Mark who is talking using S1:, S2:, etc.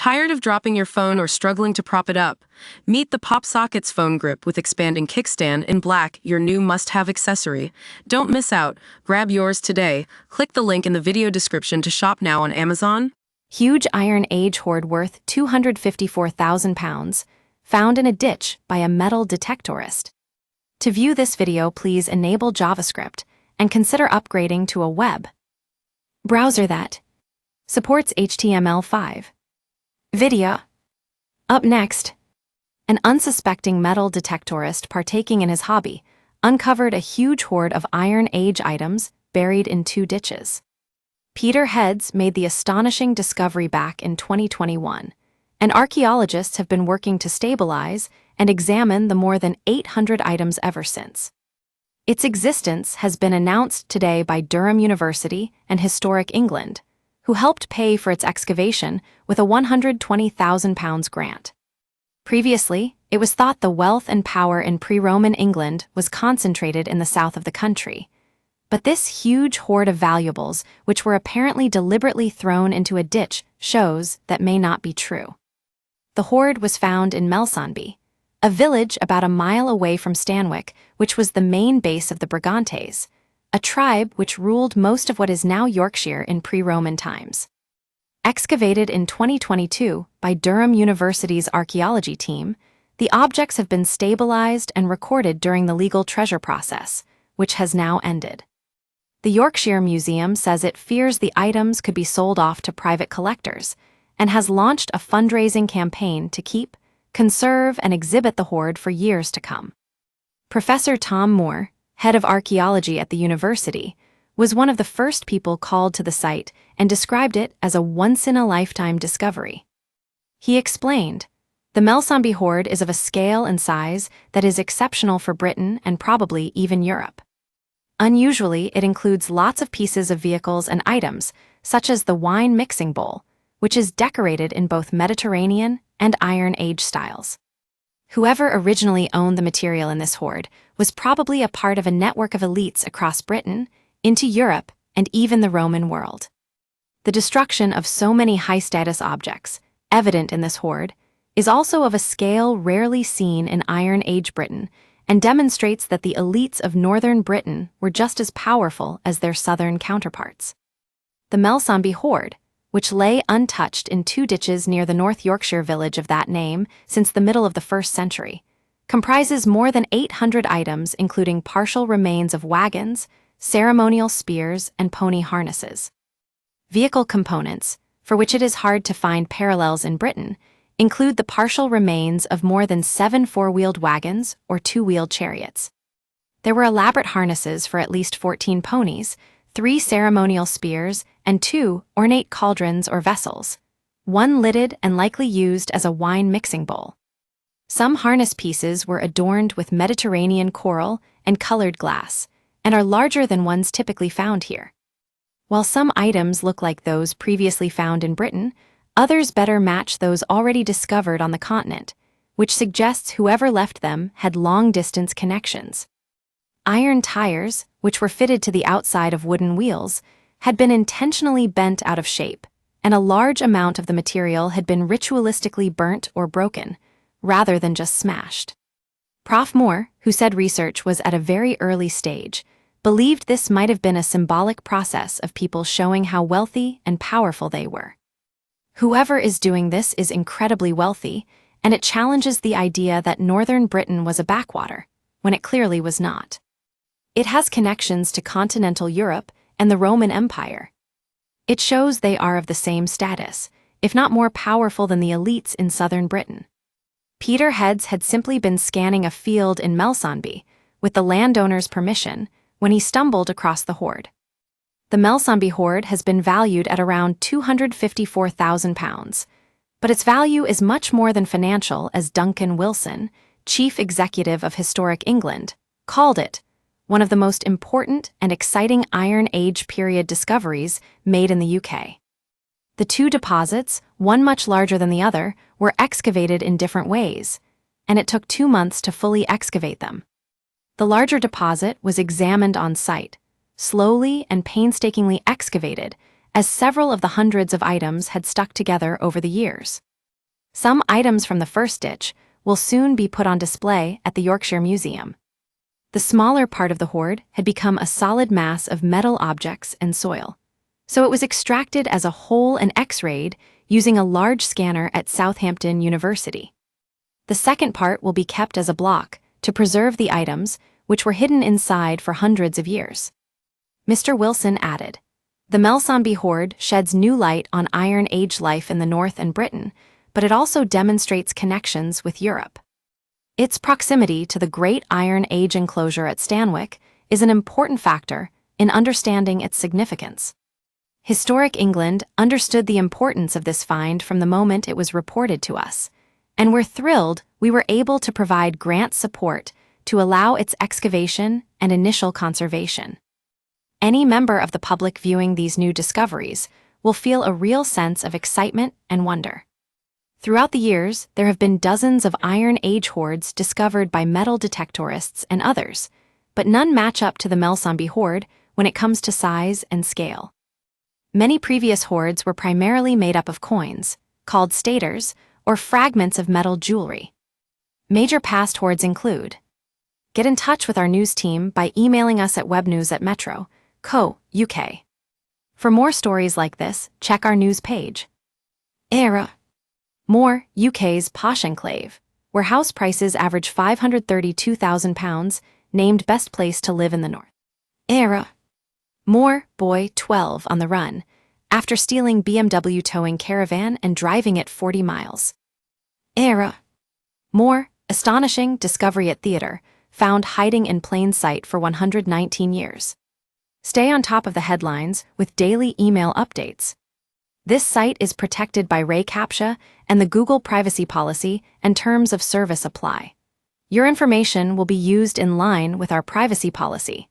S1: Tired of dropping your phone or struggling to prop it up? Meet the Pop Sockets phone grip with expanding kickstand in black, your new must-have accessory. Don't miss out. Grab yours today. Click the link in the video description to shop now on Amazon.
S2: Huge Iron Age hoard worth £254,000, found in a ditch by a metal detectorist. To view this video, please enable JavaScript and consider upgrading to a web browser that supports HTML5. Video. Up next, an unsuspecting metal detectorist partaking in his hobby uncovered a huge hoard of Iron Age items buried in 2 ditches. Peter Heads made the astonishing discovery back in 2021, and archaeologists have been working to stabilize and examine the more than 800 items ever since. Its existence has been announced today by Durham University and Historic England, who helped pay for its excavation with a £120,000 grant. Previously, it was thought the wealth and power in pre-Roman England was concentrated in the south of the country. But this huge hoard of valuables, which were apparently deliberately thrown into a ditch, shows that may not be true. The hoard was found in Melsonby, a village about a mile away from Stanwick, which was the main base of the Brigantes, a tribe which ruled most of what is now Yorkshire in pre-Roman times. Excavated in 2022 by Durham University's archaeology team, the objects have been stabilized and recorded during the legal treasure process, which has now ended. The Yorkshire Museum says it fears the items could be sold off to private collectors and has launched a fundraising campaign to keep, conserve, and exhibit the hoard for years to come. Professor Tom Moore, head of archaeology at the university, was one of the first people called to the site and described it as a once-in-a-lifetime discovery. He explained, "The Melsonby hoard is of a scale and size that is exceptional for Britain and probably even Europe. Unusually, it includes lots of pieces of vehicles and items, such as the wine mixing bowl, which is decorated in both Mediterranean and Iron Age styles. Whoever originally owned the material in this hoard was probably a part of a network of elites across Britain, into Europe, and even the Roman world." The destruction of so many high-status objects, evident in this hoard, is also of a scale rarely seen in Iron Age Britain and demonstrates that the elites of northern Britain were just as powerful as their southern counterparts. The Melsonby hoard, which lay untouched in 2 ditches near the North Yorkshire village of that name since the middle of the 1st century, comprises more than 800 items including partial remains of wagons, ceremonial spears, and pony harnesses. Vehicle components, for which it is hard to find parallels in Britain, include the partial remains of more than 7 4-wheeled wagons or 2-wheeled chariots. There were elaborate harnesses for at least 14 ponies, 3 ceremonial spears, and 2 ornate cauldrons or vessels, 1 lidded and likely used as a wine mixing bowl. Some harness pieces were adorned with Mediterranean coral and colored glass, and are larger than ones typically found here. While some items look like those previously found in Britain, others better match those already discovered on the continent, which suggests whoever left them had long-distance connections. Iron tires, which were fitted to the outside of wooden wheels, had been intentionally bent out of shape, and a large amount of the material had been ritualistically burnt or broken, rather than just smashed. Prof. Moore, who said research was at a very early stage, believed this might have been a symbolic process of people showing how wealthy and powerful they were. Whoever is doing this is incredibly wealthy, and it challenges the idea that northern Britain was a backwater, when it clearly was not. It has connections to continental Europe and the Roman Empire. It shows they are of the same status, if not more powerful than the elites in southern Britain. Peter Heads had simply been scanning a field in Melsonby, with the landowner's permission, when he stumbled across the hoard. The Melsonby hoard has been valued at around £254,000, but its value is much more than financial, as Duncan Wilson, chief executive of Historic England, called it one of the most important and exciting Iron Age period discoveries made in the UK. The 2 deposits, one much larger than the other, were excavated in different ways, and it took 2 months to fully excavate them. The larger deposit was examined on site, slowly and painstakingly excavated, as several of the hundreds of items had stuck together over the years. Some items from the first ditch will soon be put on display at the Yorkshire Museum. The smaller part of the hoard had become a solid mass of metal objects and soil, so it was extracted as a whole and X-rayed using a large scanner at Southampton University. The second part will be kept as a block to preserve the items which were hidden inside for hundreds of years. Mr. Wilson added, "The Melsomby hoard sheds new light on Iron Age life in the North and Britain, but it also demonstrates connections with Europe. Its proximity to the Great Iron Age enclosure at Stanwick is an important factor in understanding its significance. Historic England understood the importance of this find from the moment it was reported to us, and we're thrilled we were able to provide grant support to allow its excavation and initial conservation. Any member of the public viewing these new discoveries will feel a real sense of excitement and wonder." Throughout the years, there have been dozens of Iron Age hoards discovered by metal detectorists and others, but none match up to the Melsomby hoard when it comes to size and scale. Many previous hoards were primarily made up of coins, called staters, or fragments of metal jewelry. Major past hoards include: get in touch with our news team by emailing us at webnews@metro.co.uk. UK. For more stories like this, check our news page. Era. More, UK's posh enclave, where house prices average £532,000, named best place to live in the north. Era. More, boy 12 on the run, after stealing BMW towing caravan and driving it 40 miles. Era. More, astonishing discovery at theater, found hiding in plain sight for 119 years. Stay on top of the headlines with daily email updates. This site is protected by Ray CAPTCHA, and the Google privacy policy and terms of service apply. Your information will be used in line with our privacy policy.